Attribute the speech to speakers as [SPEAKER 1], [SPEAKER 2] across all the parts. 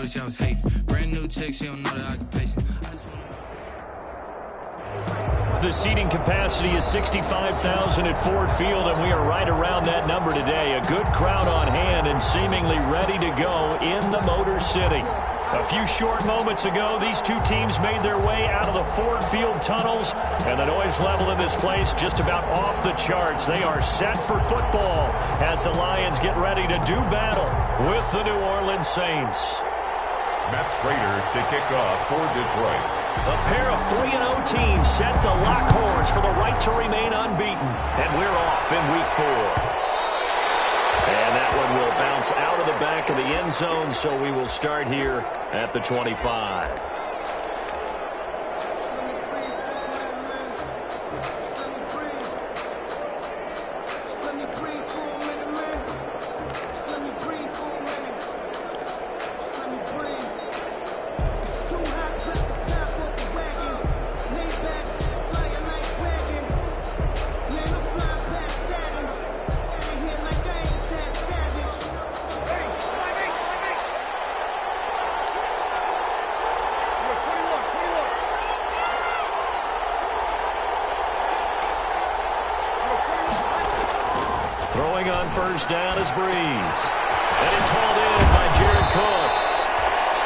[SPEAKER 1] notice y'all was hating. Brand new chick, she don't know the occupation.
[SPEAKER 2] The seating capacity is 65,000 at Ford Field, and we are right around that number today. A good crowd on hand and seemingly ready to go in the Motor City. A few short moments ago, these two teams made their way out of the Ford Field tunnels, and the noise level in this place just about off the charts. They are set for football as the Lions get ready to do battle with the New Orleans Saints.
[SPEAKER 3] Matt Prater to kick off for Detroit.
[SPEAKER 2] A pair of 3-0 teams set to lock horns for the right to remain unbeaten, and we're off in Week 4. And that one will bounce out of the back of the end zone, so we will start here at the 25. Throwing on first down is Breeze. And it's hauled in by Jared Cook.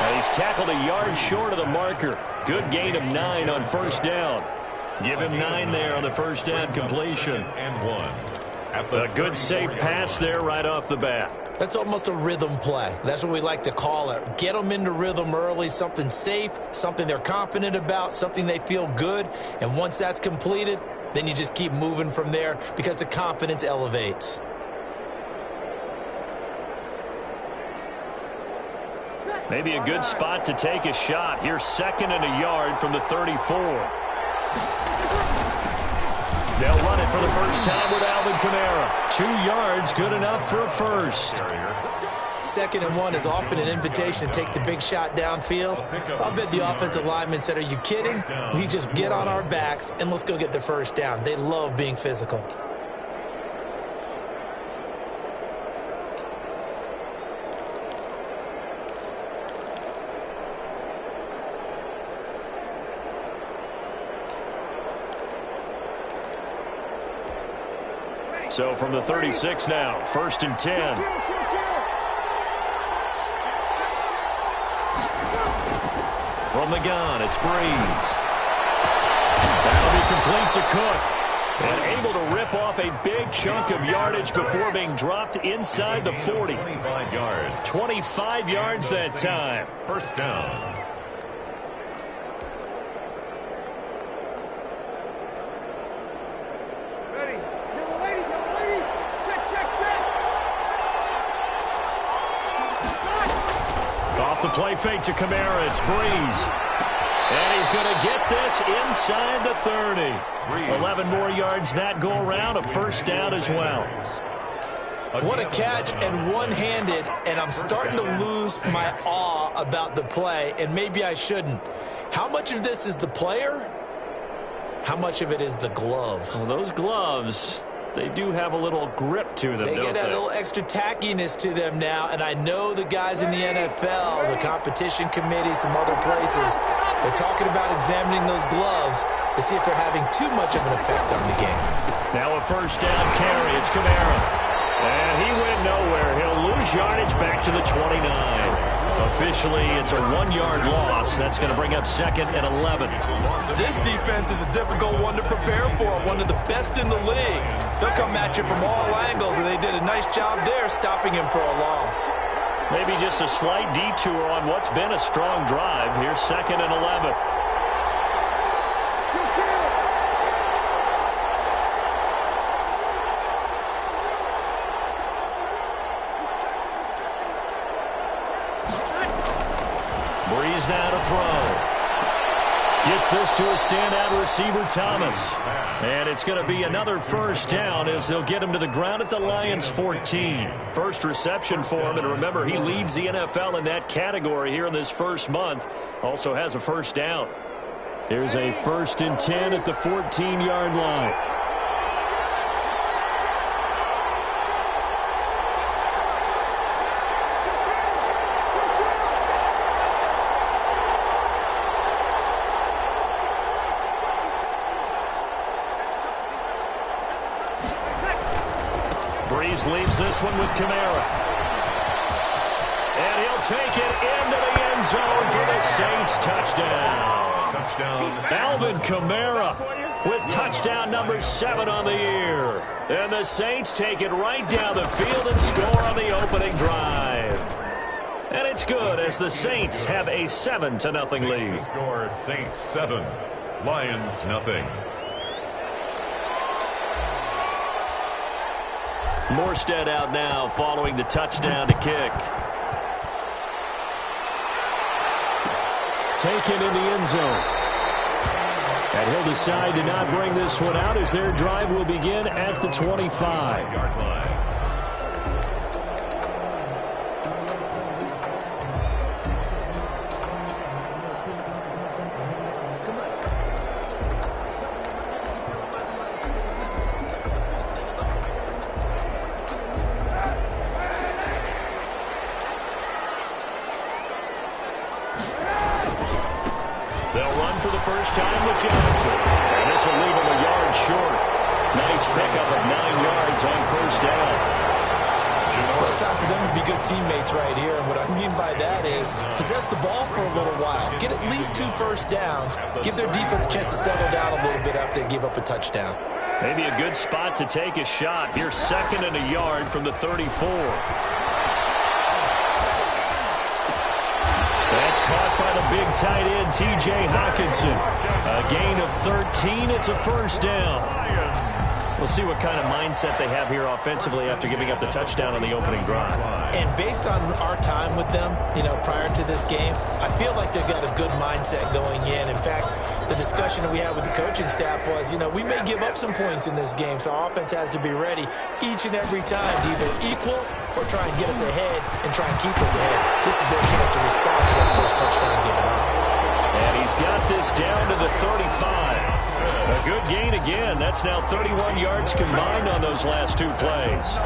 [SPEAKER 2] And he's tackled a yard short of the marker. Good gain of 9 on first down. Give him 9 there on the first down completion.
[SPEAKER 3] And 1.
[SPEAKER 2] A good safe pass there right off the bat.
[SPEAKER 4] That's almost a rhythm play. That's what we like to call it. Get them into rhythm early, something safe, something they're confident about, something they feel good. And once that's completed, then you just keep moving from there because the confidence elevates.
[SPEAKER 2] Maybe a good spot to take a shot. Here's 2nd and a yard from the 34. They'll run it for the first time with Alvin Kamara. 2 yards, good enough for a first.
[SPEAKER 4] 2nd and 1 is often an invitation to take the big shot downfield. I'll bet the offensive lineman said, "Are you kidding? We just get on our backs and let's go get the first down." They love being physical.
[SPEAKER 2] So from the 36 now, 1st and 10. From the gun, it's Breeze. That'll be complete to Cook. And able to rip off a big chunk of yardage before being dropped inside the 40.
[SPEAKER 3] 25 yards.
[SPEAKER 2] 25 yards that time.
[SPEAKER 3] First down.
[SPEAKER 2] Off the play fake to Kamara, it's Breeze. And he's going to get this inside the 30. 11 more yards that go around, a first down as well.
[SPEAKER 4] What a catch and one-handed, and I'm starting to lose my awe about the play, and maybe I shouldn't. How much of this is the player? How much of it is the glove?
[SPEAKER 2] Well, those gloves, they do have a little grip to them,
[SPEAKER 4] They
[SPEAKER 2] don't
[SPEAKER 4] get that little extra tackiness to them now, and I know the guys in the NFL, the competition committee, some other places, they're talking about examining those gloves to see if they're having too much of an effect on the game.
[SPEAKER 2] Now a first down carry, it's Kamara. And he went nowhere. He'll lose yardage back to the 29. Officially, it's a 1-yard loss. That's going to bring up 2nd and 11.
[SPEAKER 4] This defense is a difficult one to prepare for, one of the best in the league. They'll come at you from all angles, and they did a nice job there stopping him for a loss.
[SPEAKER 2] Maybe just a slight detour on what's been a strong drive. Here's 2nd and 11. Breeze now to throw. Gets this to a standout receiver, Thomas. And it's going to be another first down as they'll get him to the ground at the Lions' 14. First reception for him, and remember, he leads the NFL in that category here in this first month. Also has a first down. Here's a 1st and 10 at the 14-yard line. leaves this one with Kamara. And he'll take it into the end zone for the Saints touchdown.
[SPEAKER 3] Touchdown.
[SPEAKER 2] Alvin Kamara with touchdown number 7 on the year. And the Saints take it right down the field and score on the opening drive. And it's good as the Saints have a 7-0 lead.
[SPEAKER 3] Score Saints 7, Lions nothing.
[SPEAKER 2] Morstead out now following the touchdown to kick. Taken in the end zone. And he'll decide to not bring this one out as their drive will begin at the 25-yard line. First time with Johnson. And this will leave him a yard short. Nice pickup of 9 yards on first down.
[SPEAKER 4] Well, it's time for them to be good teammates right here. And what I mean by that is possess the ball for a little while. Get at least 2 first downs. Give their defense a chance to settle down a little bit after they give up a touchdown.
[SPEAKER 2] Maybe a good spot to take a shot. Here's 2nd and a yard from the 34. That's caught by the big tight end, T.J. Hockenson. A gain of 13. It's a first down. We'll see what kind of mindset they have here offensively after giving up the touchdown on the opening drive.
[SPEAKER 4] And based on our time with them, prior to this game, I feel like they've got a good mindset going in. In fact, the discussion that we had with the coaching staff was, we may give up some points in this game, so our offense has to be ready each and every time to either equal or try and get us ahead and try and keep us ahead. This is their chance to respond to that first touchdown given up.
[SPEAKER 2] And he's got this down to the 35. A good gain again. That's now 31 yards combined on those last 2 plays.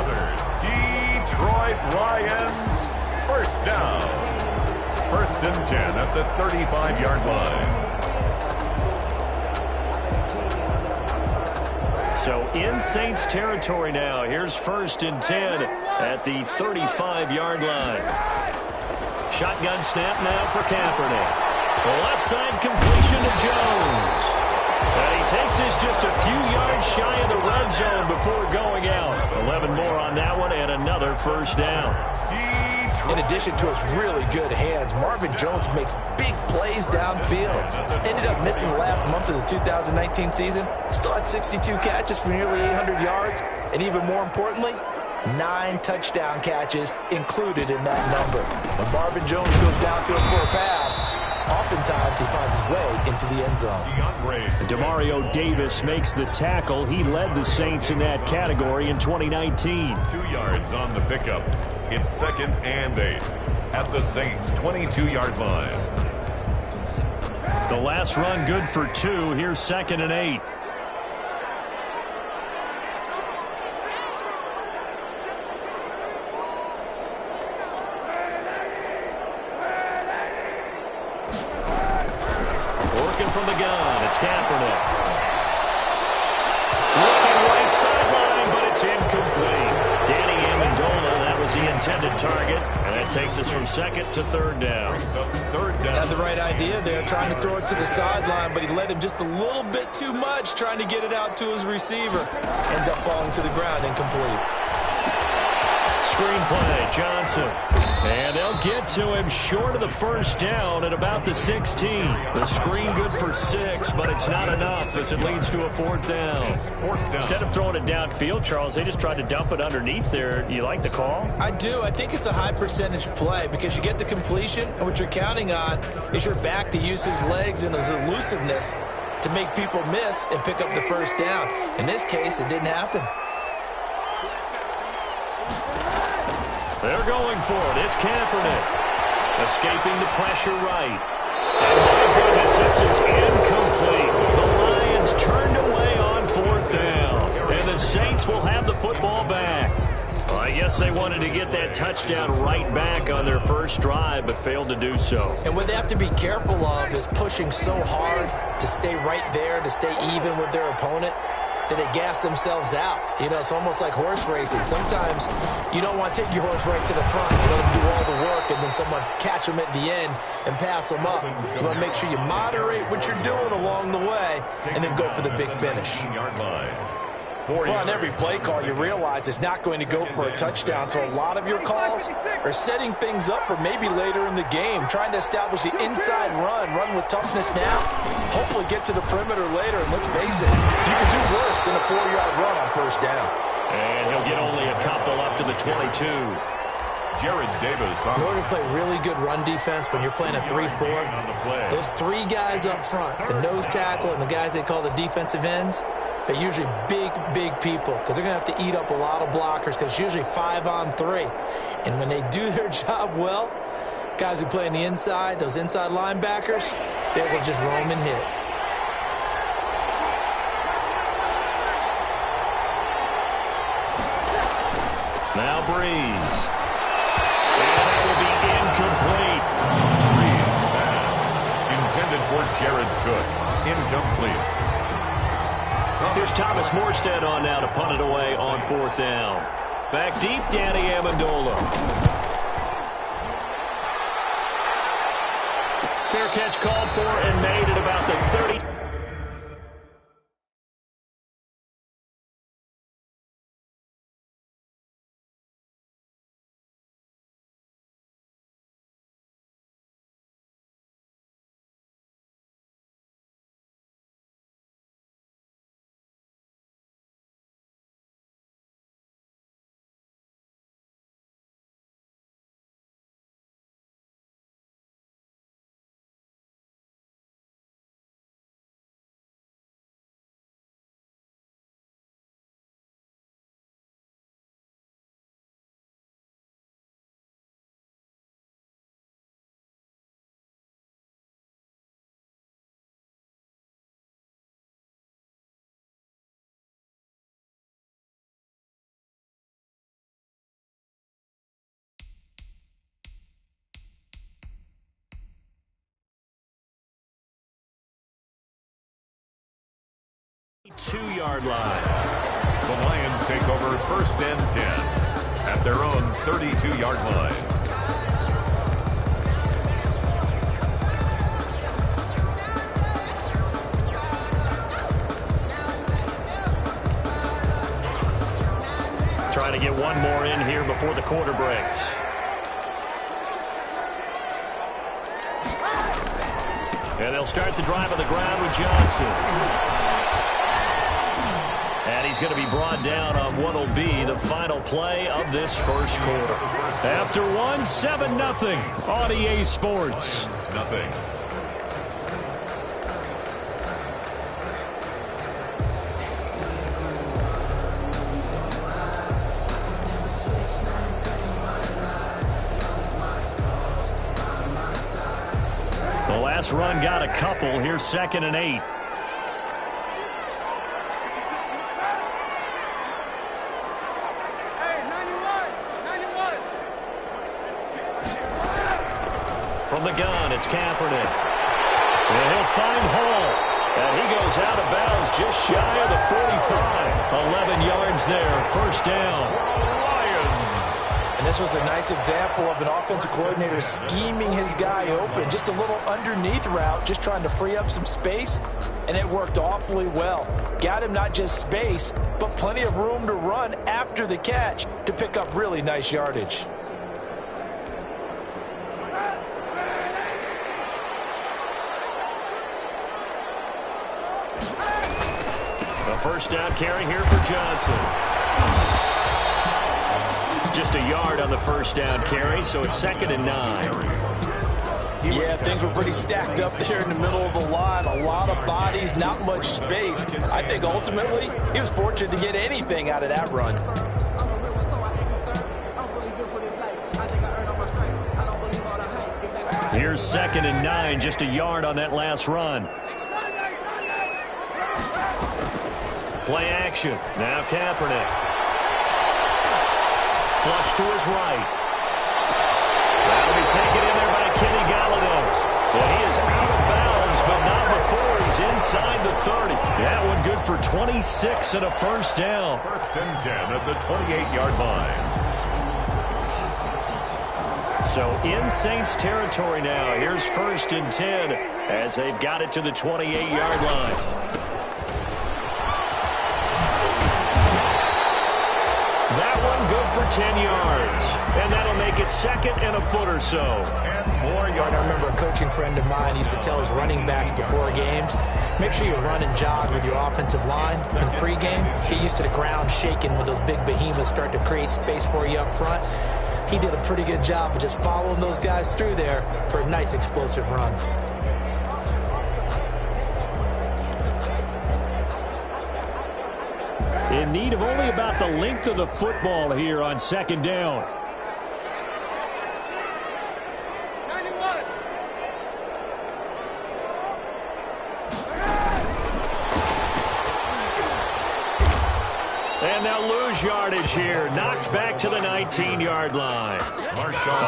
[SPEAKER 3] Detroit Lions, first down. 1st and 10 at the 35-yard line.
[SPEAKER 2] So in Saints territory now. Here's 1st and 10 at the 35-yard line. Shotgun snap now for Kaepernick. The left side completion to Jones. And he takes this just a few yards shy of the red zone before going out. 11 more on that one and another first down.
[SPEAKER 4] In addition to his really good hands, Marvin Jones makes big plays downfield. Ended up missing the last month of the 2019 season. Still had 62 catches for nearly 800 yards. And even more importantly, 9 touchdown catches included in that number. When Marvin Jones goes downfield for a pass, oftentimes he finds his way into the end zone.
[SPEAKER 2] Demario Davis makes the tackle. He led the Saints in that category in 2019.
[SPEAKER 3] 2 yards on the pickup. It's 2nd and 8 at the Saints' 22-yard line.
[SPEAKER 2] The last run good for 2. Here's 2nd and 8. From the gun, it's Kaepernick. Looking right sideline, but it's incomplete. Danny Amendola, that was the intended target, and that takes us from 2nd to 3rd down.
[SPEAKER 4] Had the right idea there, trying to throw it to the sideline, but he led him just a little bit too much, trying to get it out to his receiver. Ends up falling to the ground, incomplete.
[SPEAKER 2] Screen play, Johnson. And they'll get to him short of the first down at about the 16. The screen good for 6, but it's not enough as it leads to a 4th down. Instead of throwing it downfield, Charles, they just tried to dump it underneath there. You like the call?
[SPEAKER 4] I do. I think it's a high percentage play because you get the completion, and what you're counting on is your back to use his legs and his elusiveness to make people miss and pick up the first down. In this case, it didn't happen.
[SPEAKER 2] They're going for it. It's Kaepernick. Escaping the pressure right. And my goodness, this is incomplete. The Lions turned away on 4th down. And the Saints will have the football back. Well, I guess they wanted to get that touchdown right back on their first drive, but failed to do so.
[SPEAKER 4] And what they have to be careful of is pushing so hard to stay right there, to stay even with their opponent. that they gas themselves out. You know, it's almost like horse racing. Sometimes you don't want to take your horse right to the front and let them do all the work and then someone catch them at the end and pass them up. You want to make sure you moderate what you're doing along the way and then go for the big finish. Well, on every play call, you realize it's not going to go for a touchdown, so a lot of your calls are setting things up for maybe later in the game, trying to establish the inside run with toughness now, hopefully get to the perimeter later, and let's face it, you can do worse than a 4-yard run on first down.
[SPEAKER 2] And he'll get only a couple up to the 22.
[SPEAKER 3] Jared Davis.
[SPEAKER 4] In order to play really good run defense when you're playing a 3-4, those 3 guys up front, the nose tackle and the guys they call the defensive ends, they're usually big people because they're going to have to eat up a lot of blockers because it's usually 5-on-3. And when they do their job well, guys who play on the inside, those inside linebackers, they will just roam and hit.
[SPEAKER 2] Now Breeze. Incomplete.
[SPEAKER 3] Breeze pass. Intended for Jared Cook. Incomplete.
[SPEAKER 2] Here's Thomas Morstead on now to punt it away on 4th down. Back deep, Danny Amendola. Fair catch called for and made at about the 30. Two-yard line.
[SPEAKER 3] The Lions take over 1st and 10 at their own 32-yard line.
[SPEAKER 2] Trying to get one more in here before the quarter breaks. And they'll start the drive on the ground with Johnson. And he's going to be brought down on what will be the final play of this first quarter. After 7-0 on EA Sports.
[SPEAKER 3] Nothing.
[SPEAKER 2] The last run got a couple. Here's 2nd and 8. From the gun, it's Kaepernick. And he'll find Hall. And he goes out of bounds just shy of the 45. 11 yards there, first down.
[SPEAKER 4] And this was a nice example of an offensive coordinator scheming his guy open. Just a little underneath route, just trying to free up some space. And it worked awfully well. Got him not just space, but plenty of room to run after the catch to pick up really nice yardage.
[SPEAKER 2] A first down carry here for Johnson. Just a yard on the first down carry, so it's 2nd and 9.
[SPEAKER 4] Yeah, things were pretty stacked up there in the middle of the line. A lot of bodies, not much space. I think ultimately he was fortunate to get anything out of that run.
[SPEAKER 2] Here's 2nd and 9, just a yard on that last run. Play action. Now Kaepernick. Flush to his right. That'll be taken in there by Kenny Galladay. And he is out of bounds, but not before he's inside the 30. That one good for 26 and a first down.
[SPEAKER 3] First and 10 at the 28-yard line.
[SPEAKER 2] So in Saints territory now. Here's first and 10 as they've got it to the 28-yard line. That one good for 10 yards. And that'll make it second and a foot or so.
[SPEAKER 3] 10 more yards.
[SPEAKER 4] I remember a coaching friend of mine used to tell his running backs before games, make sure you run and jog with your offensive line in pregame. Get used to the ground shaking when those big behemoths start to create space for you up front. He did a pretty good job of just following those guys through there for a nice explosive run.
[SPEAKER 2] In need of only about the length of the football here on second down. And they'll lose yardage here. Knocked back to the 19-yard line.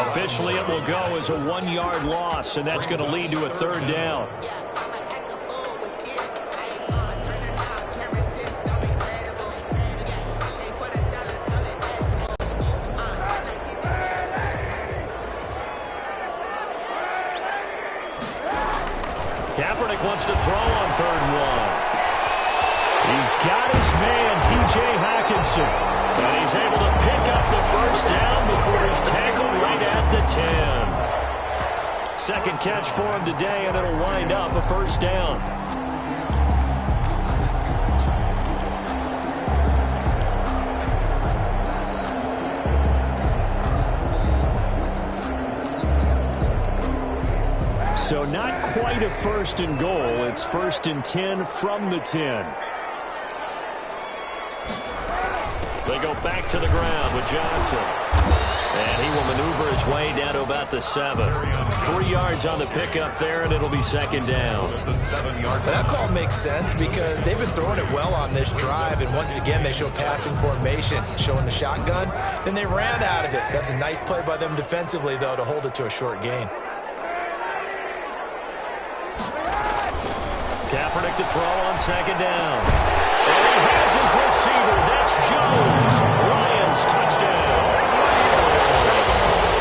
[SPEAKER 2] Officially, it will go as a 1-yard loss, and that's going to lead to a third down. Kaepernick wants to throw on 3rd and 1. He's got his man, T.J. Hockenson. And he's able to pick up the first down before he's tackled right at the 10. Second catch for him today, and it'll wind up a first down. So not quite a first and goal. It's first and 10 from the 10. They go back to the ground with Johnson. And he will maneuver his way down to about the 7. 3 yards on the pickup there, and it'll be second down.
[SPEAKER 4] But that call makes sense because they've been throwing it well on this drive, and once again they show passing formation, showing the shotgun. Then they ran out of it. That's a nice play by them defensively, though, to hold it to a short gain.
[SPEAKER 2] Kaepernick to throw on second down. And he has his receiver. That's Jones. Lions touchdown.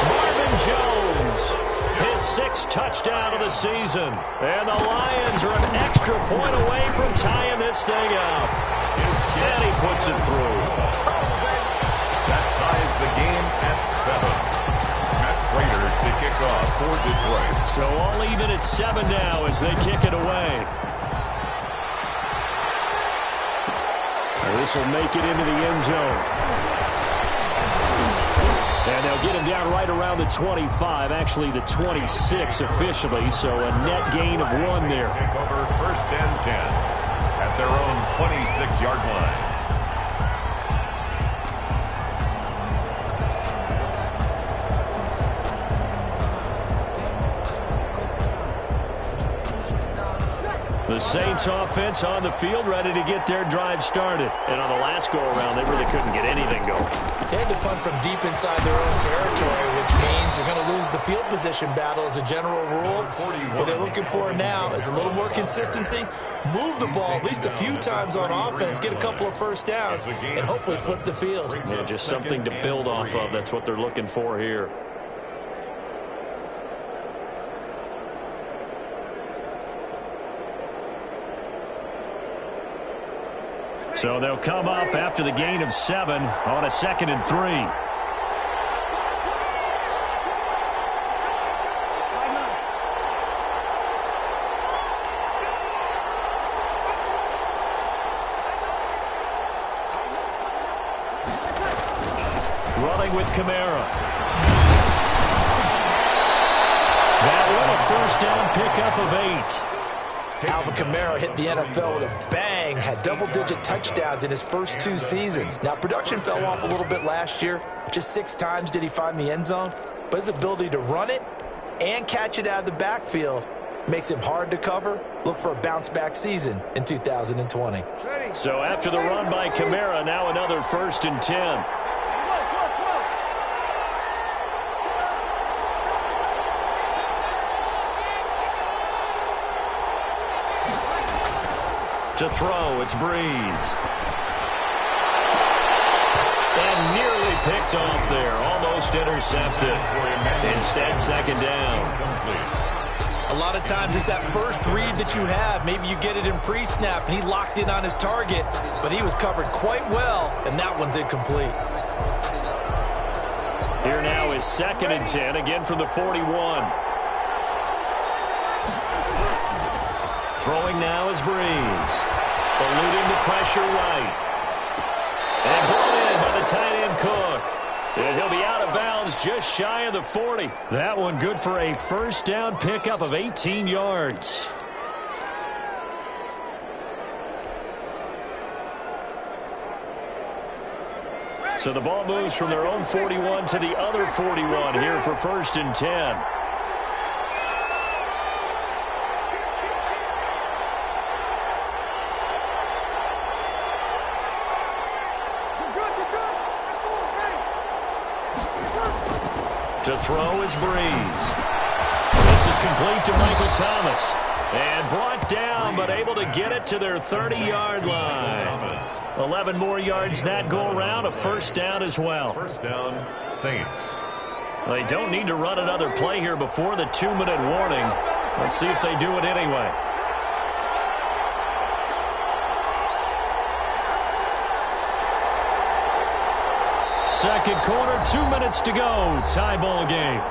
[SPEAKER 2] Marvin Jones, his 6th touchdown of the season. And the Lions are an extra point away from tying this thing up. And he puts it through.
[SPEAKER 3] That ties the game at 7. Matt Prater to kick off for Detroit.
[SPEAKER 2] So all even at 7 now as they kick it away. This will make it into the end zone. And they'll get him down right around the 25, actually the 26 officially, so a net gain of 1 there.
[SPEAKER 3] Take over first and 10 at their own 26-yard line.
[SPEAKER 2] The Saints offense on the field, ready to get their drive started. And on the last go-around, they really couldn't get anything going.
[SPEAKER 4] They had to punt from deep inside their own territory, which means you're going to lose the field position battle as a general rule. What they're looking for now is a little more consistency, move the ball at least a few times on offense, get a couple of first downs, and hopefully flip the field.
[SPEAKER 2] Yeah, just something to build off of. That's what they're looking for here. So they'll come up after the gain of 7 on a 2nd and 3. Running with Kamara. That one a first down pickup of 8.
[SPEAKER 4] Alvin Kamara hit the NFL with a bang, had double-digit touchdowns in his first 2 seasons. Now, production fell off a little bit last year. Just 6 times did he find the end zone. But his ability to run it and catch it out of the backfield makes him hard to cover. Look for a bounce-back season in 2020.
[SPEAKER 2] So after the run by Kamara, now another first and 10. To throw, it's Breeze. And nearly picked off there. Almost intercepted. Instead, second down.
[SPEAKER 4] A lot of times it's that first read that you have. Maybe you get it in pre-snap, and he locked in on his target, but he was covered quite well, and that one's incomplete.
[SPEAKER 2] Here now is 2nd and 10, again from the 41. Throwing now is Breeze. Eluding the pressure right. And brought in by the tight end Cook. And he'll be out of bounds just shy of the 40. That one good for a first down pickup of 18 yards. So the ball moves from their own 41 to the other 41 here for 1st and 10. To throw is Breeze. This is complete to Michael Thomas. And brought down, but able to get it to their 30-yard line. 11 more yards that go around, a first down as well.
[SPEAKER 3] First down, Saints.
[SPEAKER 2] They don't need to run another play here before the 2-minute warning. Let's see if they do it anyway. Second quarter, 2 minutes to go. Tie ball game.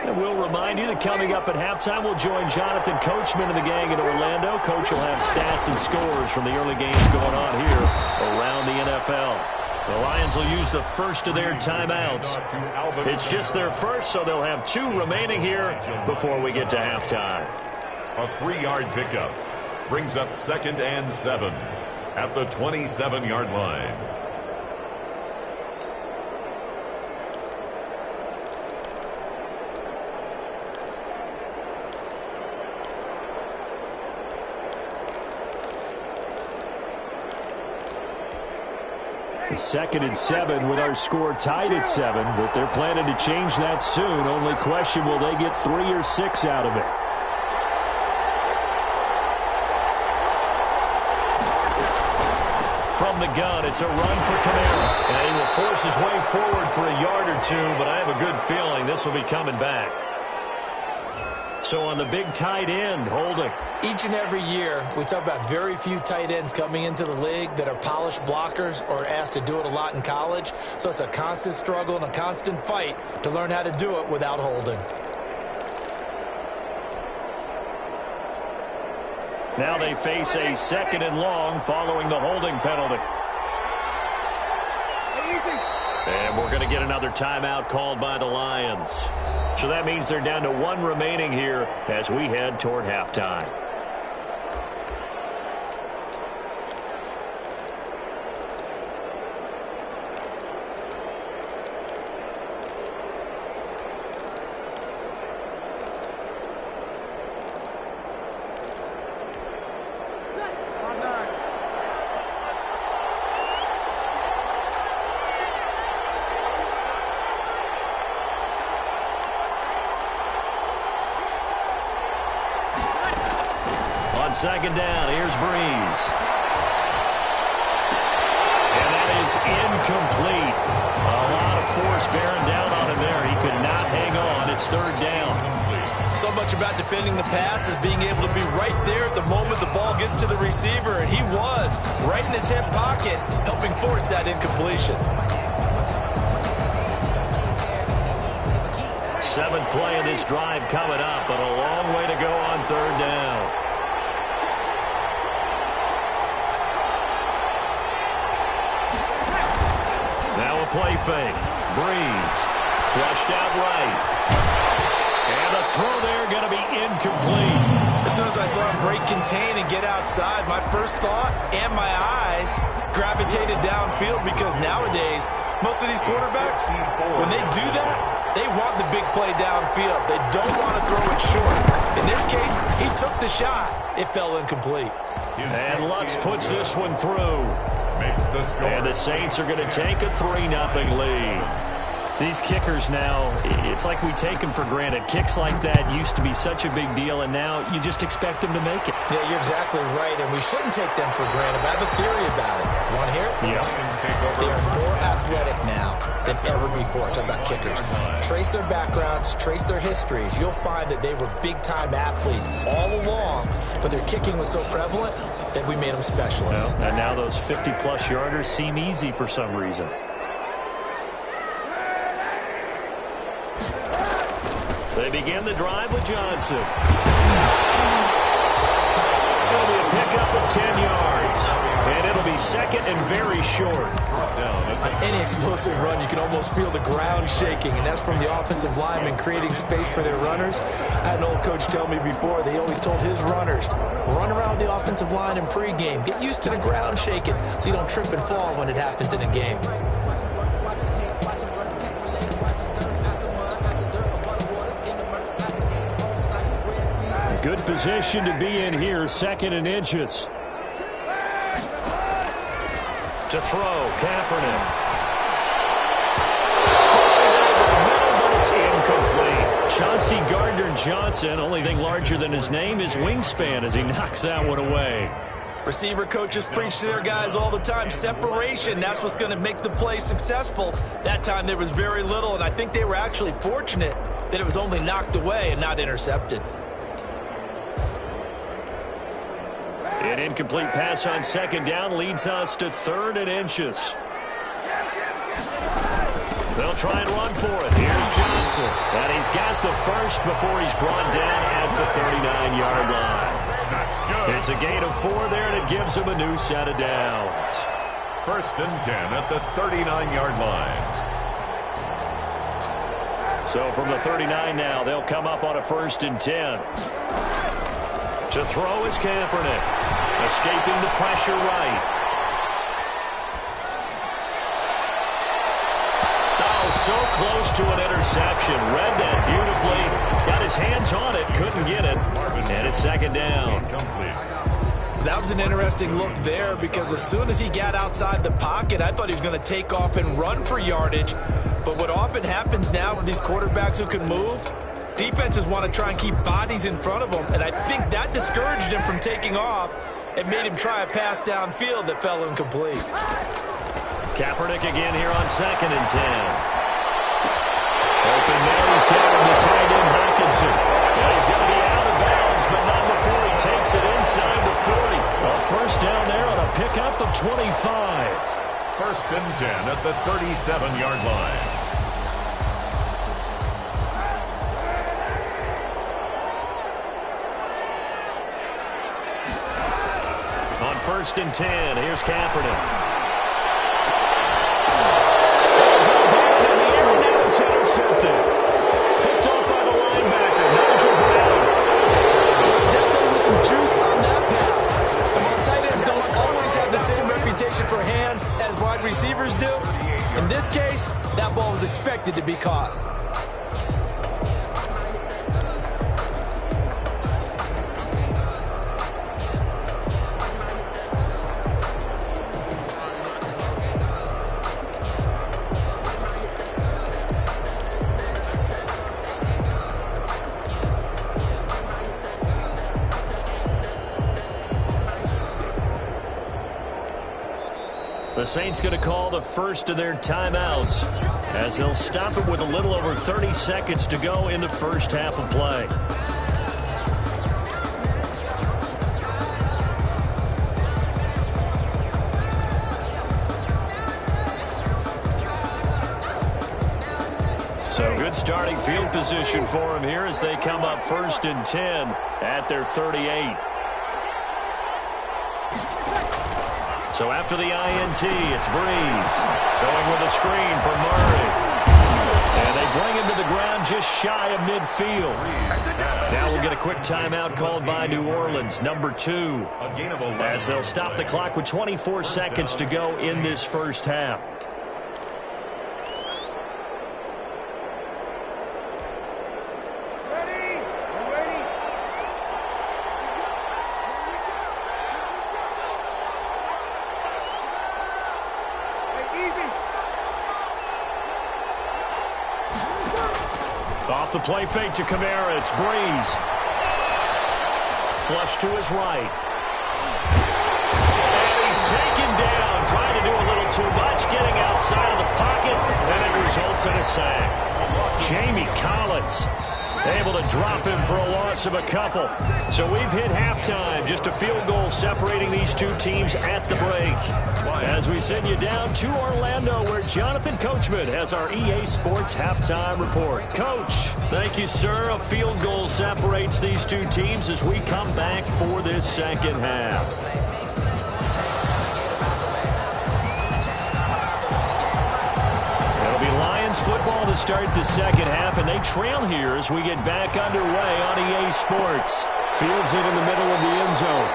[SPEAKER 2] And we'll remind you that coming up at halftime, we'll join Jonathan Coachman and the gang in Orlando. Coach will have stats and scores from the early games going on here around the NFL. The Lions will use the first of their timeouts. It's just their first, so they'll have 2 remaining here before we get to halftime.
[SPEAKER 3] A 3-yard pickup brings up 2nd and 7 at the 27-yard line.
[SPEAKER 2] Second and 7 with our score tied at 7, but they're planning to change that soon. Only question, will they get 3 or 6 out of it? From the gun, it's a run for Kamara. And he will force his way forward for a yard or 2, but I have a good feeling this will be coming back. So on the big tight end, holding.
[SPEAKER 4] Each and every year, we talk about very few tight ends coming into the league that are polished blockers or asked to do it a lot in college. So it's a constant struggle and a constant fight to learn how to do it without holding.
[SPEAKER 2] Now they face a 2nd and long following the holding penalty. And we're going to get another timeout called by the Lions. So that means they're down to 1 remaining here as we head toward halftime. On 2nd down, here's Breeze. And that is incomplete. A lot of force bearing down on him there. He could not hang on. It's 3rd down.
[SPEAKER 4] So much about defending the pass is being able to be right there at the moment the ball gets to the receiver, and he was right in his hip pocket, helping force that incompletion.
[SPEAKER 2] 7th play of this drive coming up, but a long way to go on 3rd down. Now a play fake. Breeze. Flushed out right. And the throw there going to be incomplete.
[SPEAKER 4] As soon as I saw him break contain and get outside, my first thought and my eyes gravitated downfield, because nowadays, most of these quarterbacks, when they do that, They want the big play downfield. They don't want to throw it short. In this case, he took the shot. It fell incomplete.
[SPEAKER 2] And Lutz puts this one through.
[SPEAKER 3] Makes the score.
[SPEAKER 2] And the Saints are going to take a 3-0 lead. These kickers now, it's like we take them for granted. Kicks like that used to be such a big deal, and now you just expect them to make it.
[SPEAKER 4] Yeah, you're exactly right, and we shouldn't take them for granted. But I have a theory about it. You want to hear it?
[SPEAKER 2] Yeah.
[SPEAKER 4] They are more athletic now than ever before. Talk about kickers. Trace their backgrounds, trace their histories. You'll find that they were big-time athletes all along, but their kicking was so prevalent that we made them specialists.
[SPEAKER 2] Well, and now those 50-plus yarders seem easy for some reason. They begin the drive with Johnson. It'll be a pickup of 10 yards. And it'll be second and very short.
[SPEAKER 4] On any explosive run, you can almost feel the ground shaking, and that's from the offensive linemen creating space for their runners. I had an old coach tell me before, they always told his runners, run around the offensive line in pregame. Get used to the ground shaking so you don't trip and fall when it happens in a game.
[SPEAKER 2] Good position to be in here, second and inches. To throw, Kaepernick. But it's incomplete. Chauncey Gardner-Johnson, only thing larger than his name is wingspan as he knocks that one away.
[SPEAKER 4] Receiver coaches preach to their guys all the time. Separation, that's what's going to make the play successful. That time there was very little, and I think they were actually fortunate that it was only knocked away and not intercepted.
[SPEAKER 2] An incomplete pass on second down leads us to third and inches. They'll try and run for it. Here's Johnson. And he's got the first before he's brought down at the 39-yard line.
[SPEAKER 3] That's good.
[SPEAKER 2] It's a gain of 4 there, and it gives him a new set of downs.
[SPEAKER 3] First and 10 at the 39-yard line.
[SPEAKER 2] So from the 39 now, they'll come up on a first and 10. To throw is Kaepernick. Escaping the pressure right. Oh, so close to an interception. Read that beautifully. Got his hands on it. Couldn't get it. And it's second down.
[SPEAKER 4] That was an interesting look there because as soon as he got outside the pocket, I thought he was going to take off and run for yardage. But what often happens now with these quarterbacks who can move, defenses want to try and keep bodies in front of them, and I think that discouraged him from taking off and made him try a pass downfield that fell incomplete.
[SPEAKER 2] Kaepernick again here on second and 10. Open there, he's got him to tight end Hockenson. And he's going to be out of bounds, but not before he takes it inside the 40. A first down there on a pickup of 25.
[SPEAKER 3] First and 10 at the 37-yard line.
[SPEAKER 2] On first and 10, here's Kaepernick. It's intercepted. Picked off by the linebacker, Nigel Brown.
[SPEAKER 4] Definitely with some juice on that pass. And while tight ends don't always have the same reputation for hands as wide receivers do, in this case, that ball was expected to be caught.
[SPEAKER 2] The Saints going to call the first of their timeouts as they'll stop it with a little over 30 seconds to go in the first half of play. So good starting field position for him here as they come up first and 10 at their 38. So after the INT, it's Breeze going with a screen for Murray. And they bring him to the ground just shy of midfield. Now we'll get a quick timeout called by New Orleans, number 2, as they'll stop the clock with 24 seconds to go in this first half. Off the play fake to Kamara. It's Breeze. Flush to his right. And he's taken down. Trying to do a little too much. Getting outside of the pocket. And it results in a sack. Jamie Collins able to drop him for a loss of a couple. So we've hit halftime. Just a field goal separating these two teams at the break. As we send you down to Orlando, where Jonathan Coachman has our EA Sports halftime report. Coach, thank you, sir. A field goal separates these two teams as we come back for this second half. It'll be Lions football to start the second half, and they trail here as we get back underway on EA Sports. Fields it in the middle of the end zone.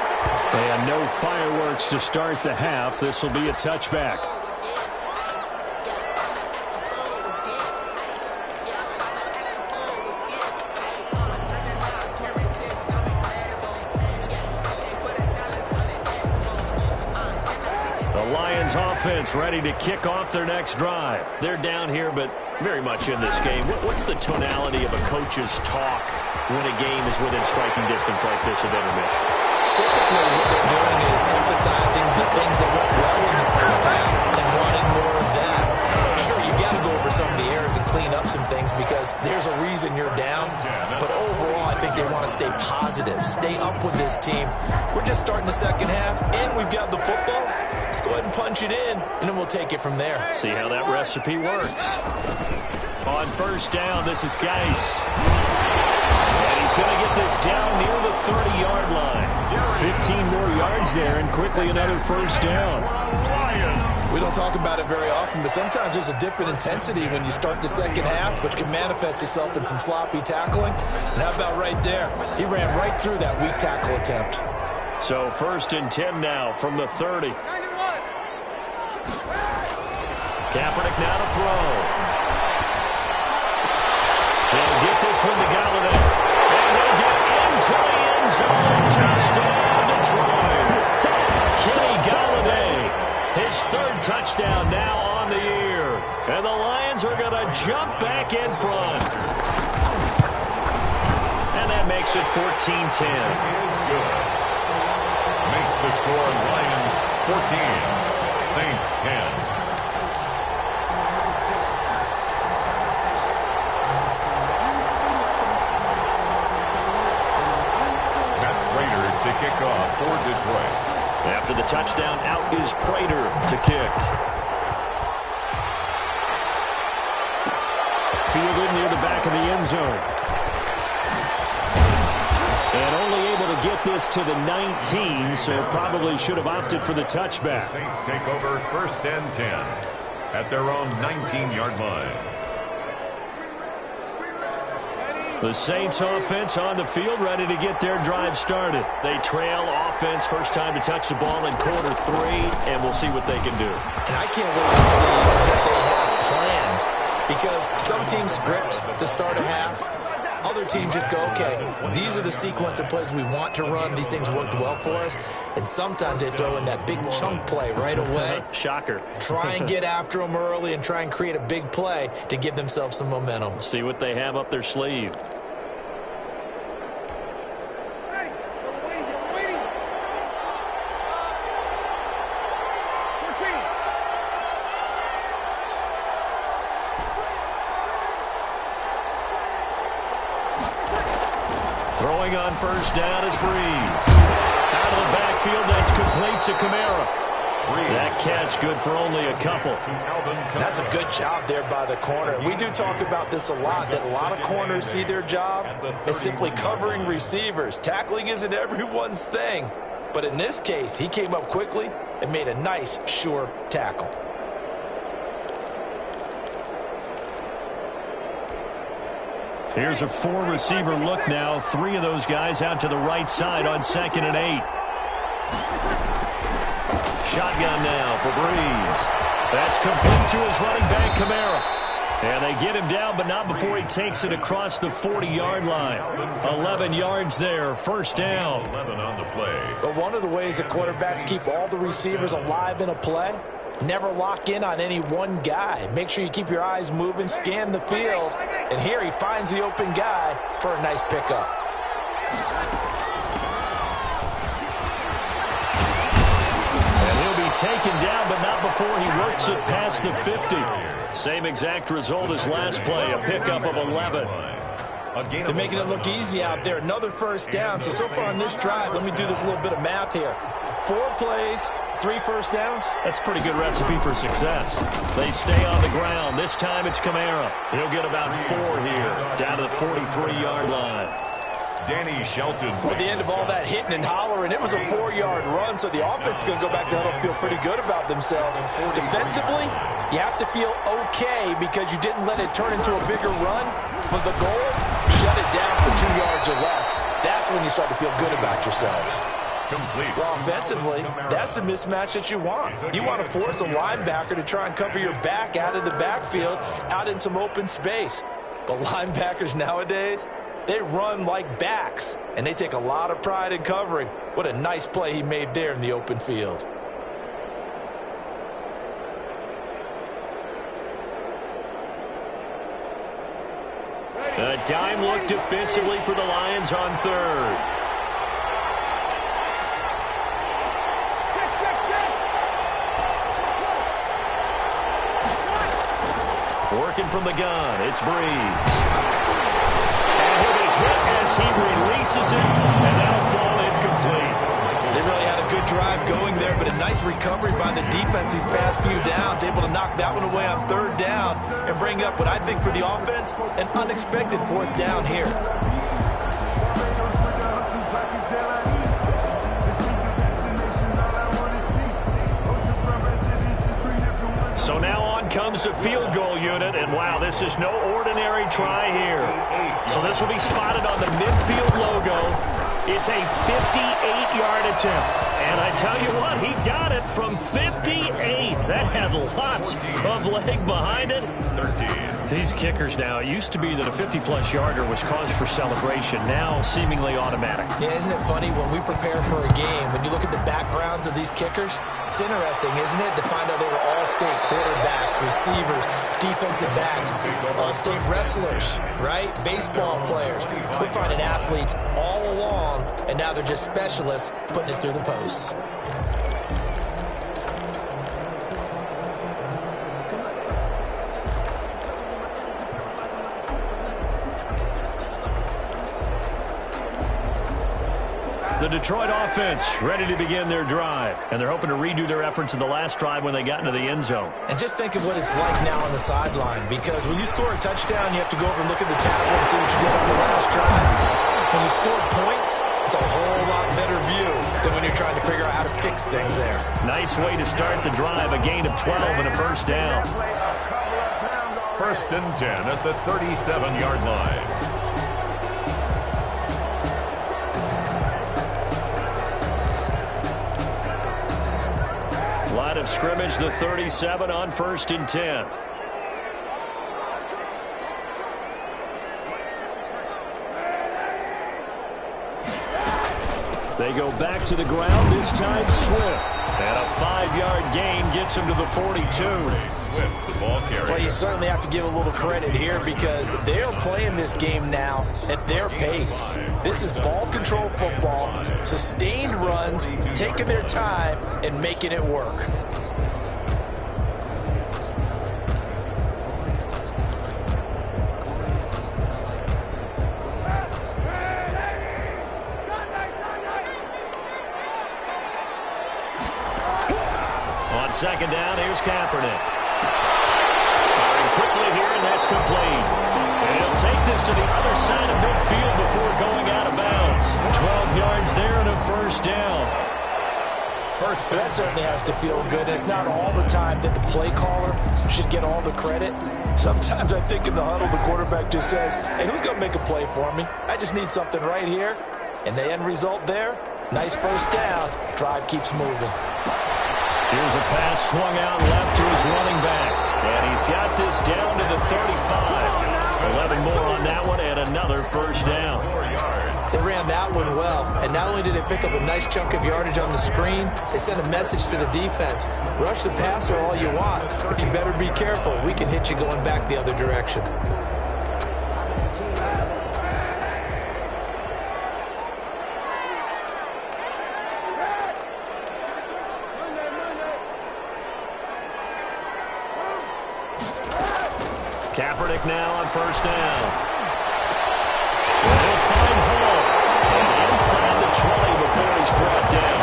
[SPEAKER 2] And no fireworks to start the half. This will be a touchback. The Lions offense ready to kick off their next drive. They're down here, but very much in this game. What's the tonality of a coach's talk when a game is within striking distance like this of intermission?
[SPEAKER 4] Typically, what they're doing is emphasizing the things that went well in the first half and wanting more of that. Sure, you've got to go over some of the errors and clean up some things because there's a reason you're down. But overall, I think they want to stay positive, stay up with this team. We're just starting the second half, and we've got the football. Let's go ahead and punch it in, and then we'll take it from there.
[SPEAKER 2] See how that recipe works. On first down, this is Geis. And he's going to get this down near the 30-yard line. 15 more yards there, and quickly another first down.
[SPEAKER 4] We don't talk about it very often, but sometimes there's a dip in intensity when you start the second half, which can manifest itself in some sloppy tackling. And how about right there? He ran right through that weak tackle attempt.
[SPEAKER 2] So 1st and 10 now from the 30. Kaepernick now to throw. He'll get this one to Galladay. And he'll get into the end zone. Touchdown, Detroit. Kenny Galladay, his 3rd touchdown now on the year. And the Lions are going to jump back in front. And that makes it 14-10.
[SPEAKER 3] Is good. Makes the score Lions 14, Saints 10. To kick off for Detroit.
[SPEAKER 2] After the touchdown, out is Prater to kick. Fielded near the back of the end zone. And only able to get this to the 19, so probably should have opted for the touchback.
[SPEAKER 3] The Saints take over 1st and 10 at their own 19-yard line.
[SPEAKER 2] The Saints offense on the field, ready to get their drive started. They trail offense, first time to touch the ball in quarter 3, and we'll see what they can do.
[SPEAKER 4] And I can't wait to see what they have planned, because some teams script to start a half. Other teams just go, okay, these are the sequence of plays we want to run. These things worked well for us. And sometimes they throw in that big chunk play right away.
[SPEAKER 2] Shocker.
[SPEAKER 4] Try and get after them early and try and create a big play to give themselves some momentum.
[SPEAKER 2] See what they have up their sleeve. Throwing on first down is Breeze. Out of the backfield, that's complete to Kamara. That catch good for only a couple.
[SPEAKER 4] That's a good job there by the corner. We do talk about this a lot, that a lot of corners see their job as simply covering receivers. Tackling isn't everyone's thing. But in this case, he came up quickly and made a nice, sure tackle.
[SPEAKER 2] Here's a 4-receiver look now. 3 of those guys out to the right side on 2nd and 8. Shotgun now for Breeze. That's complete to his running back, Kamara. And they get him down, but not before he takes it across the 40-yard line. 11 yards there, first down.
[SPEAKER 3] 11 on the play.
[SPEAKER 4] But one of the ways the quarterbacks keep all the receivers alive in a play Never lock in on any one guy. Make sure you keep your eyes moving, scan the field. And here he finds the open guy for a nice pickup.
[SPEAKER 2] And he'll be taken down, but not before he works it past the 50. Same exact result as last play, a pickup of 11.
[SPEAKER 4] They're making it look easy out there. Another first down. So far on this drive, let me do this little bit of math here. 4 plays, 3 first downs.
[SPEAKER 2] That's a pretty good recipe for success. They stay on the ground. This time it's Kamara. He'll get about 4 here, down to the 43-yard line.
[SPEAKER 3] Danny Shelton.
[SPEAKER 4] At the end of all that hitting and hollering, it was a 4-yard run, so the offense is going to go back to huddle and feel pretty good about themselves. Defensively, you have to feel okay because you didn't let it turn into a bigger run, but the goal, shut it down for 2 yards or less. That's when you start to feel good about yourselves.
[SPEAKER 3] Complete.
[SPEAKER 4] Well, offensively, that's the mismatch that you want. You want to force a linebacker to try and cover your back out of the backfield, out in some open space. But linebackers nowadays, they run like backs, and they take a lot of pride in covering. What a nice play he made there in the open field.
[SPEAKER 2] A dime look defensively for the Lions on 3rd. Working from the gun, it's Breeze. As he releases it, and that'll fall incomplete.
[SPEAKER 4] They really had a good drive going there, but a nice recovery by the defense these past few downs, able to knock that one away on 3rd down and bring up what I think for the offense, an unexpected 4th down here.
[SPEAKER 2] So now on comes the field goal unit, and wow, this is no ordinary try here. So this will be spotted on the midfield logo. It's a 58-yard attempt. And I tell you what, he got it from 58. That had lots of leg behind it.
[SPEAKER 3] 13.
[SPEAKER 2] These kickers now, it used to be that a 50-plus yarder was cause for celebration. Now seemingly automatic.
[SPEAKER 4] Yeah, isn't it funny when we prepare for a game, when you look at the backgrounds of these kickers, it's interesting, isn't it, to find out they were all-state quarterbacks, receivers, defensive backs, all-state wrestlers, right? Baseball players. We're finding athletes all along, and now they're just specialists putting it through the posts.
[SPEAKER 2] The Detroit offense ready to begin their drive, and they're hoping to redo their efforts in the last drive when they got into the end zone.
[SPEAKER 4] And just think of what it's like now on the sideline, because when you score a touchdown, you have to go over and look at the tablet and see what you did on the last drive. When you score points, it's a whole lot better view than when you're trying to figure out how to fix things there.
[SPEAKER 2] Nice way to start the drive, a gain of 12 and a first down.
[SPEAKER 3] 1st and 10 at the 37-yard line.
[SPEAKER 2] Line of scrimmage, the 37 on 1st and 10. They go back to the ground, this time Swift. And a 5-yard gain gets him to the 42.
[SPEAKER 3] Swift, the ball carrier.
[SPEAKER 4] Well, you certainly have to give a little credit here because they're playing this game now at their pace. This is ball control football, sustained runs, taking their time and making it work.
[SPEAKER 2] On 2nd down, here's Kaepernick. Firing quickly here, and that's complete. And he'll take this to the other side of midfield before going out of bounds. 12 yards there and a first down.
[SPEAKER 4] That certainly has to feel good. It's not all the time that the play caller should get all the credit. Sometimes I think in the huddle, the quarterback just says, hey, who's going to make a play for me? I just need something right here. And the end result there, nice first down. Drive keeps moving.
[SPEAKER 2] Here's a pass swung out left to his running back. And he's got this down to the 35. 11 more on that one and another first down.
[SPEAKER 4] They ran timed that one well. And not only did they pick up a nice chunk of yardage on the screen, they sent a message to the defense. Rush the passer all you want, but you better be careful. We can hit you going back the other direction.
[SPEAKER 2] Kaepernick now on first down. He'll find Hall. And inside the 20 before he's brought down.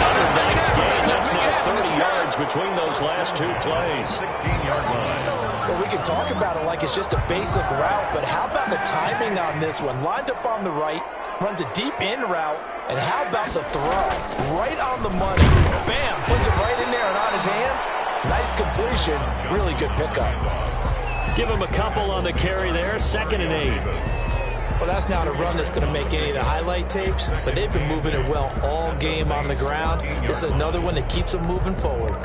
[SPEAKER 2] Another nice gain. That's now 30 yards between those last two plays.
[SPEAKER 3] 16-yard line.
[SPEAKER 4] Well, we can talk about it like it's just a basic route, but how about the timing on this one? Lined up on the right, runs a deep in route, and how about the throw? Right on the money. Bam! Puts it right in there and on his hands. Nice completion. Really good pickup.
[SPEAKER 2] Give him a couple on the carry there. 2nd and 8.
[SPEAKER 4] Well, that's not a run that's going to make any of the highlight tapes, but they've been moving it well all game on the ground. This is another one that keeps them moving forward.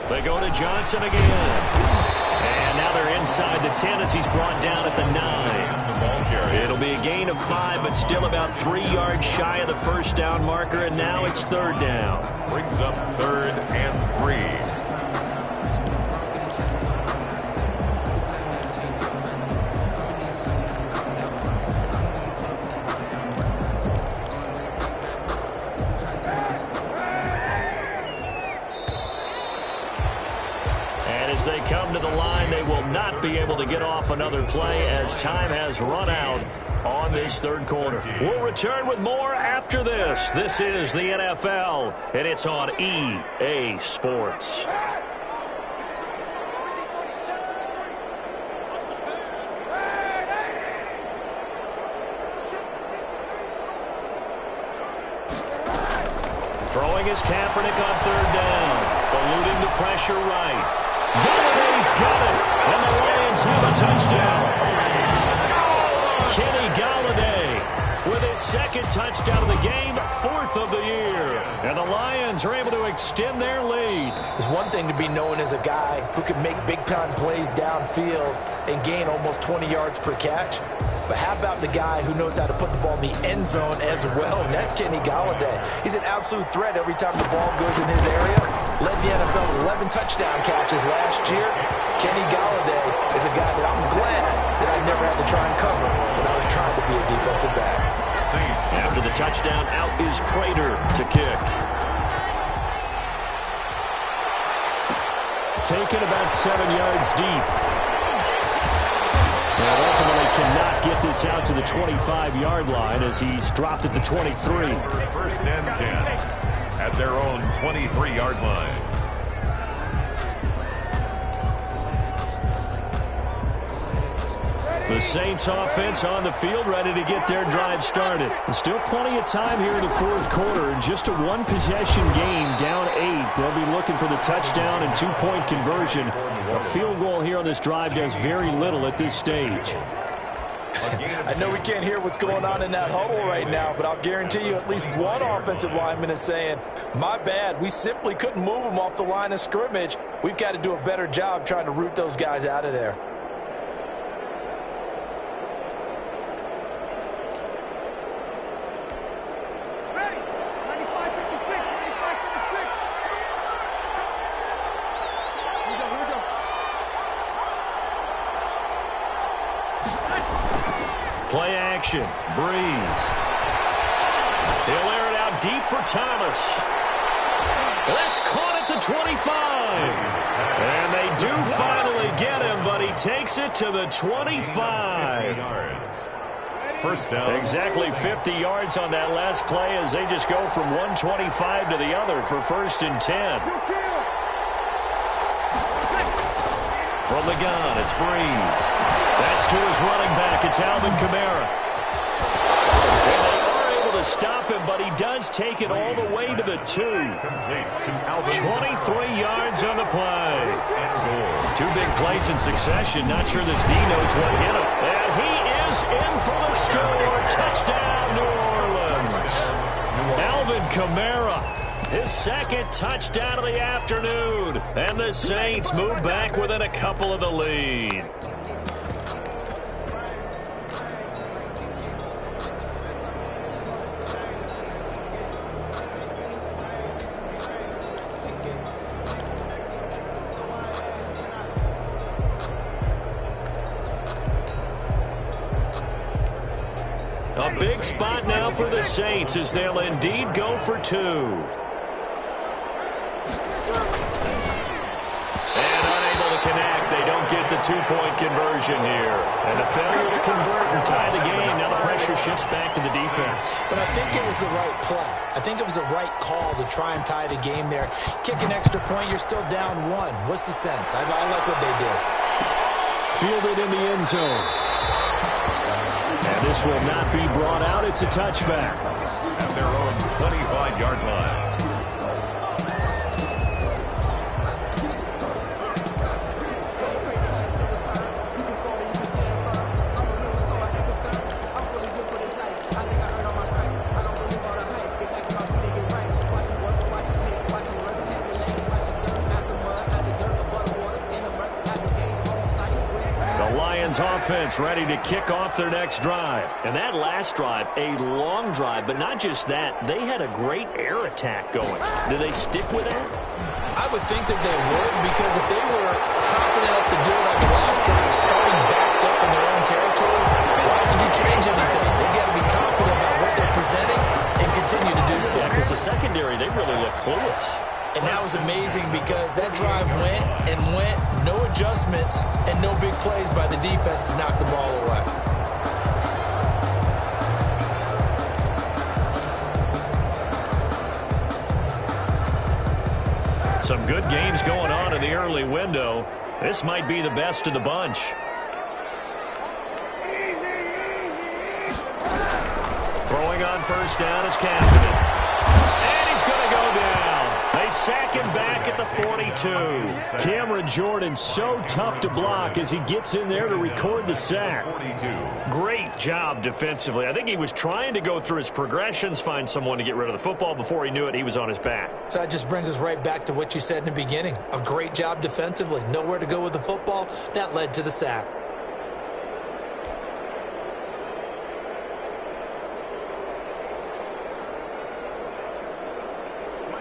[SPEAKER 2] They go to Johnson again. And now they're inside the 10 as he's brought down at the 9. It'll be a gain of 5, but still about 3 yards shy of the first down marker, and now it's 3rd down.
[SPEAKER 3] Brings up 3rd and 3.
[SPEAKER 2] As they come to the line, they will not be able to get off another play as time has run out on this 3rd quarter. We'll return with more after this. This is the NFL, and it's on EA Sports. Throwing is Kaepernick on 3rd down, eluding the pressure right. Galladay's got it, and the Lions have a touchdown. Kenny Galladay with his 2nd touchdown of the game, 4th of the year. And the Lions are able to extend their lead.
[SPEAKER 4] It's one thing to be known as a guy who can make big-time plays downfield and gain almost 20 yards per catch. But how about the guy who knows how to put the ball in the end zone as well, and that's Kenny Galladay. He's an absolute threat every time the ball goes in his area. Led the NFL with 11 touchdown catches last year. Kenny Galladay is a guy that I'm glad that I never had to try and cover when I was trying to be a defensive back.
[SPEAKER 2] After the touchdown, out is Prater to kick. Taken about 7 yards deep. And ultimately cannot get this out to the 25-yard line as he's dropped at the 23.
[SPEAKER 3] 1st and 10 at their own 23-yard line.
[SPEAKER 2] The Saints offense on the field, ready to get their drive started. Still plenty of time here in the 4th quarter. Just a one-possession game, down 8. They'll be looking for the touchdown and 2-point conversion. A field goal here on this drive does very little at this stage.
[SPEAKER 4] I know we can't hear what's going on in that huddle right now, but I'll guarantee you at least one offensive lineman is saying, my bad, we simply couldn't move them off the line of scrimmage. We've got to do a better job trying to root those guys out of there.
[SPEAKER 2] Play action. Breeze. He'll air it out deep for Thomas. That's caught at the 25. And they do finally get him, but he takes it to the 25.
[SPEAKER 3] 1st down.
[SPEAKER 2] Exactly 50 yards on that last play as they just go from 125 to the other for 1st and 10. From the gun, it's Breeze. That's to his running back. It's Alvin Kamara. And they are able to stop him, but he does take it all the way to the 2. 23 yards on the play. Two big plays in succession. Not sure this D knows what hit him. And he is in for the score. Touchdown, New Orleans. Alvin Kamara, his second touchdown of the afternoon. And the Saints move back within a couple of the lead. A big spot now for the Saints as they'll indeed go for 2. And unable to connect. They don't get the 2-point conversion here. And a failure to convert and tie the game. Now the pressure shifts back to the defense.
[SPEAKER 4] But I think it was the right play. I think it was the right call to try and tie the game there. Kick an extra point, you're still down 1. What's the sense? I like what they did.
[SPEAKER 2] Fielded in the end zone. And this will not be brought out. It's a touchback.
[SPEAKER 3] At their own 25-yard line.
[SPEAKER 2] Offense ready to kick off their next drive. And that last drive, a long drive, but not just that. They had a great air attack going. Do they stick with that?
[SPEAKER 4] I would think that they would, because if they were confident enough to do it on the last drive, starting backed up in their own territory, why would you change anything? They've got to be confident about what they're presenting and continue to do so.
[SPEAKER 2] Yeah, because the secondary, they really look clueless.
[SPEAKER 4] And that was amazing because that drive went and went, no adjustments, and no big plays by the defense to knock the ball away.
[SPEAKER 2] Some good games going on in the early window. This might be the best of the bunch. Throwing on first down is Kaepernick. And he's going to go down. They sack him back at the 42. Cameron Jordan so tough to block as he gets in there to record the sack. Great job defensively. I think he was trying to go through his progressions, find someone to get rid of the football. Before he knew it, he was on his back.
[SPEAKER 4] So that just brings us right back to what you said in the beginning. A great job defensively. Nowhere to go with the football. That led to the sack.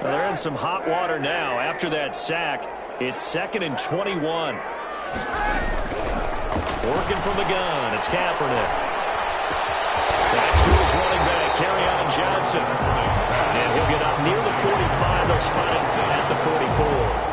[SPEAKER 2] Well, they're in some hot water now. After that sack, it's 2nd and 21. Working from the gun, it's Kaepernick. That's to his running back, Kerryon Johnson. And he'll get up near the 45. They'll spot him at the 44.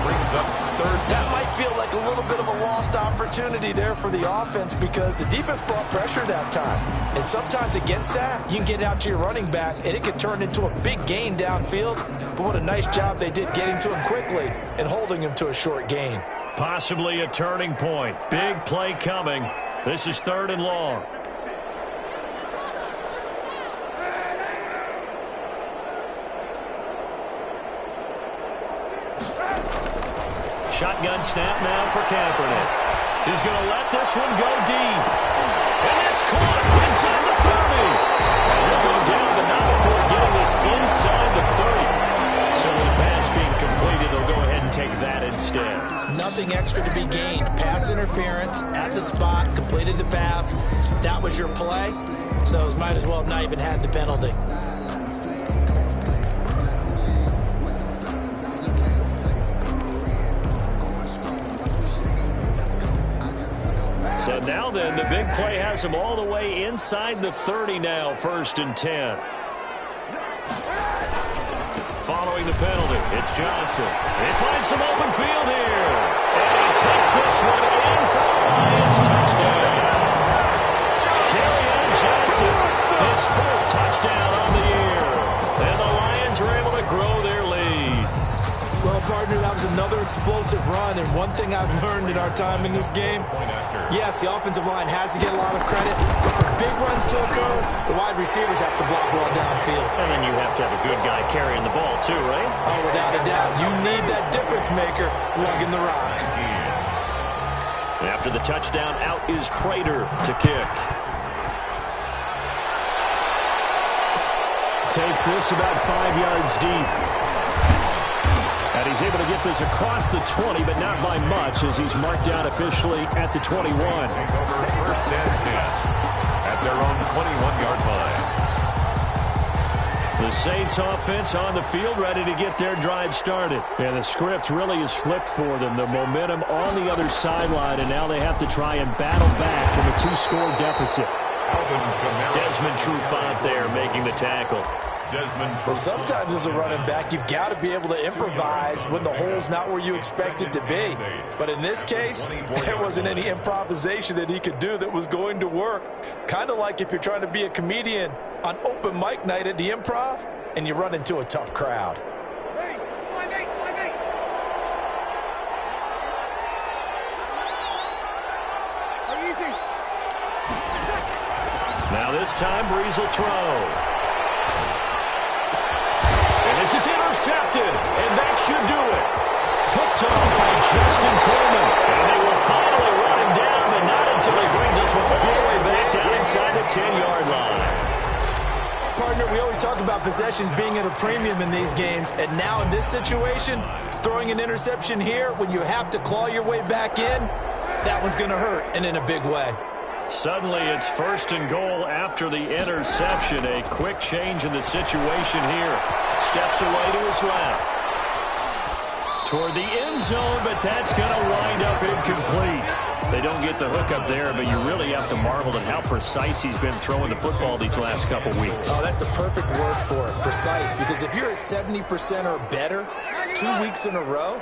[SPEAKER 3] Brings up 3rd down.
[SPEAKER 5] That might feel like a little bit of a lost opportunity there for the offense because the defense brought pressure that time. And sometimes against that, you can get out to your running back, and it can turn into a big gain downfield. But what a nice job they did getting to him quickly and holding him to a short gain.
[SPEAKER 2] Possibly a turning point. Big play coming. This is 3rd and long. Shotgun snap now for Kaepernick. He's going to let this one go deep. And that's caught inside the 30. And he'll go down, but not before getting this inside the 30. So with the pass being completed, they'll go ahead and take that instead.
[SPEAKER 4] Nothing extra to be gained. Pass interference at the spot, completed the pass. That was your play, so might as well have not even had the penalty.
[SPEAKER 2] So now then, the big play has him all the way inside the 30 now, 1st and 10. Following the penalty, it's Johnson. He finds some open field here. And he takes this one in for a Lions touchdown. Kerryon Johnson, his 4th touchdown on the year. And the Lions are able to grow their lead.
[SPEAKER 4] Well, partner, that was another explosive run, and one thing I've learned in our time in this game, yes, the offensive line has to get a lot of credit, but for big runs to occur, the wide receivers have to block well downfield.
[SPEAKER 2] And then you have to have a good guy carrying the ball too, right?
[SPEAKER 4] Oh, without a doubt. You need that difference maker lugging the rock.
[SPEAKER 2] After the touchdown, out is Prater to kick. Takes this about 5 yards deep. And he's able to get this across the 20, but not by much, as he's marked down officially at the 21.
[SPEAKER 3] Take over first and 10 at their own 21-yard line.
[SPEAKER 2] The Saints offense on the field, ready to get their drive started. And the script really is flipped for them. The momentum on the other sideline, and now they have to try and battle back from a 2-score deficit. Desmond Trufant there making the tackle.
[SPEAKER 5] Well, sometimes as a running back, you've got to be able to improvise when the hole's not where you expect it to be. But in this case, there wasn't any improvisation that he could do that was going to work. Kind of like if you're trying to be a comedian on open mic night at the Improv and you run into a tough crowd.
[SPEAKER 2] Now this time, Breeze will throw. This is intercepted, and that should do it. Picked off by Justin Coleman, and they will finally run him down, but not until he brings us all the way back down inside the 10-yard line.
[SPEAKER 4] Partner, we always talk about possessions being at a premium in these games, and now in this situation, throwing an interception here when you have to claw your way back in, that one's going to hurt, and in a big way.
[SPEAKER 2] Suddenly, it's first and goal after the interception. A quick change in the situation here. Steps away to his left. Toward the end zone, but that's going to wind up incomplete. They don't get the hook up there, but you really have to marvel at how precise he's been throwing the football these last couple weeks.
[SPEAKER 4] Oh, that's the perfect word for it, precise. Because if you're at 70% or better 2 weeks in a row,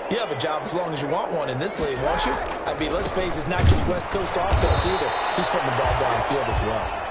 [SPEAKER 4] you have a job as long as you want one in this league, won't you? I mean, let's face it, it's not just West Coast offense either. He's putting the ball downfield as well.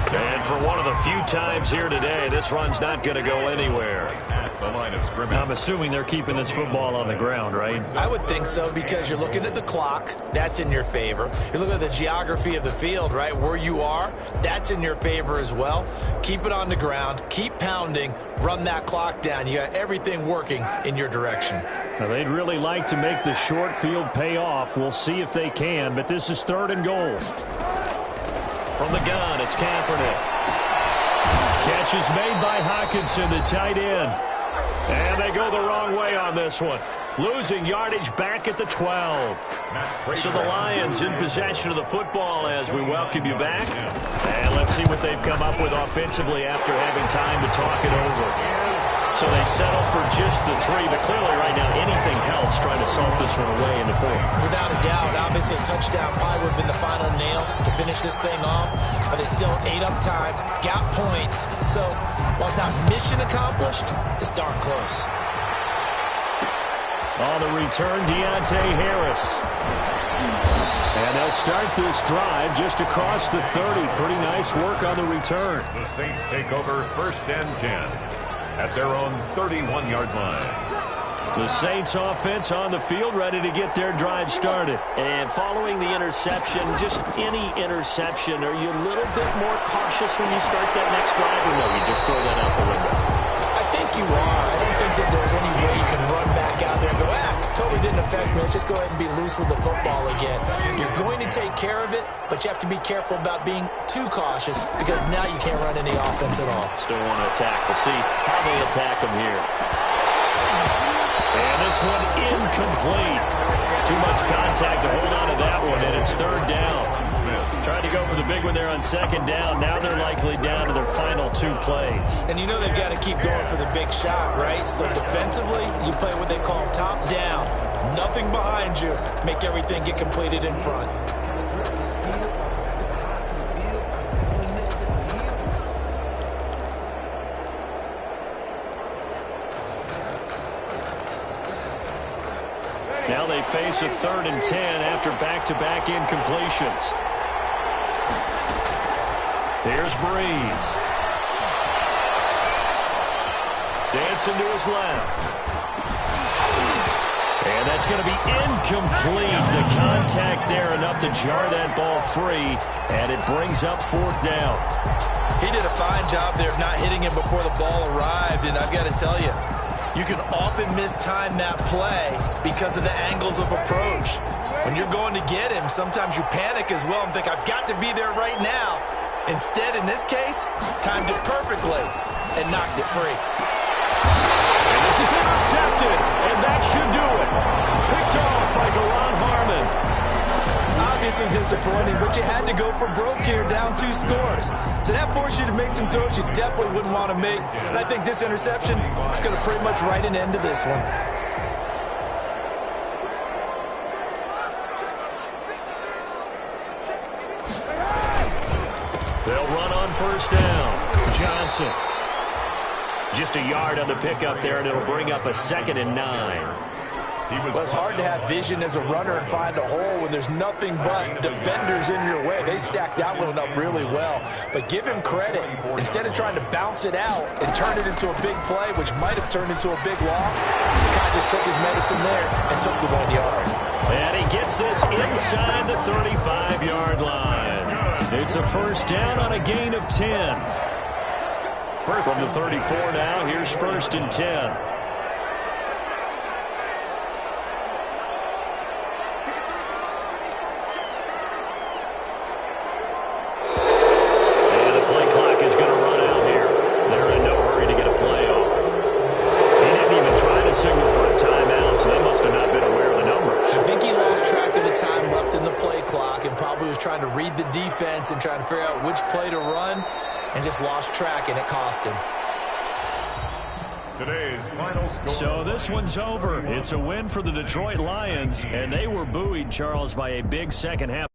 [SPEAKER 2] And for one of the few times here today, this run's not going to go anywhere.
[SPEAKER 3] At the line of scrimmage.
[SPEAKER 2] I'm assuming they're keeping this football on the ground, right?
[SPEAKER 4] I would think so, because you're looking at the clock. That's in your favor. You look at the geography of the field, right, where you are. That's in your favor as well. Keep it on the ground. Keep pounding. Run that clock down. You got everything working in your direction.
[SPEAKER 2] Now, they'd really like to make the short field pay off. We'll see if they can, but this is third and goal. From the gun, it's Kaepernick. Catch is made by Hawkinson, the tight end. And they go the wrong way on this one. Losing yardage back at the 12. So the Lions in possession of the football as we welcome you back. And let's see what they've come up with offensively after having time to talk it over. So they settle for just the 3, but clearly right now anything helps trying to salt this one away in the 4th.
[SPEAKER 4] Without a doubt, obviously a touchdown probably would have been the final nail to finish this thing off, but it's still ate up time, got points. So while it's not mission accomplished, it's darn close.
[SPEAKER 2] On the return, Deontay Harris. And they'll start this drive just across the 30. Pretty nice work on the return.
[SPEAKER 3] The Saints take over first and 10 at their own 31-yard line.
[SPEAKER 2] The Saints offense on the field, ready to get their drive started. And following the interception, just any interception, are you a little bit more cautious when you start that next drive, or no, you just throw that out the window?
[SPEAKER 4] I think you are. I don't think that there's any way you can run back out there and go, totally didn't affect me. Let's just go ahead and be loose with the football again. You're going to take care of it, but you have to be careful about being too cautious, because now you can't run any offense at all.
[SPEAKER 2] Still want to attack. We'll see how they attack them here. And this one incomplete. Too much contact to hold on to that one, and it's third down. Tried to go for the big one there on second down. Now they're likely down to their final 2 plays.
[SPEAKER 4] And you know they've got to keep going for the big shot, right? So defensively, you play what they call top down. Nothing behind you. Make everything get completed in front.
[SPEAKER 2] Now they face a 3rd and 10 after back-to-back incompletions. Here's Breeze. Dancing to his left. And that's going to be incomplete. The contact there enough to jar that ball free, and it brings up 4th down.
[SPEAKER 4] He did a fine job there of not hitting him before the ball arrived, and I've got to tell you, you can often mistime that play because of the angles of approach. When you're going to get him, sometimes you panic as well and think, I've got to be there right now. Instead, in this case, timed it perfectly and knocked it free.
[SPEAKER 2] And this is intercepted, and that should do it. Picked off by Deron Harmon.
[SPEAKER 4] Obviously disappointing, but you had to go for broke here, down 2 scores. So that forced you to make some throws you definitely wouldn't want to make. And I think this interception is going to pretty much write an end to this one.
[SPEAKER 2] They'll run on 1st down. Johnson. Just a yard on the pickup there, and it'll bring up a 2nd and 9.
[SPEAKER 4] Well, it's hard to have vision as a runner and find a hole when there's nothing but defenders in your way. They stacked that one up really well. But give him credit. Instead of trying to bounce it out and turn it into a big play, which might have turned into a big loss, he kind of just took his medicine there and took the 1 yard.
[SPEAKER 2] And he gets this inside the 35-yard line. It's a 1st down on a gain of 10. From the 34 now, here's 1st and 10.
[SPEAKER 4] Trying to read the defense and trying to figure out which play to run, and just lost track, and it cost him.
[SPEAKER 3] Today's final score.
[SPEAKER 2] So this one's over. It's a win for the Detroit Lions, and they were buoyed, Charles, by a big second half.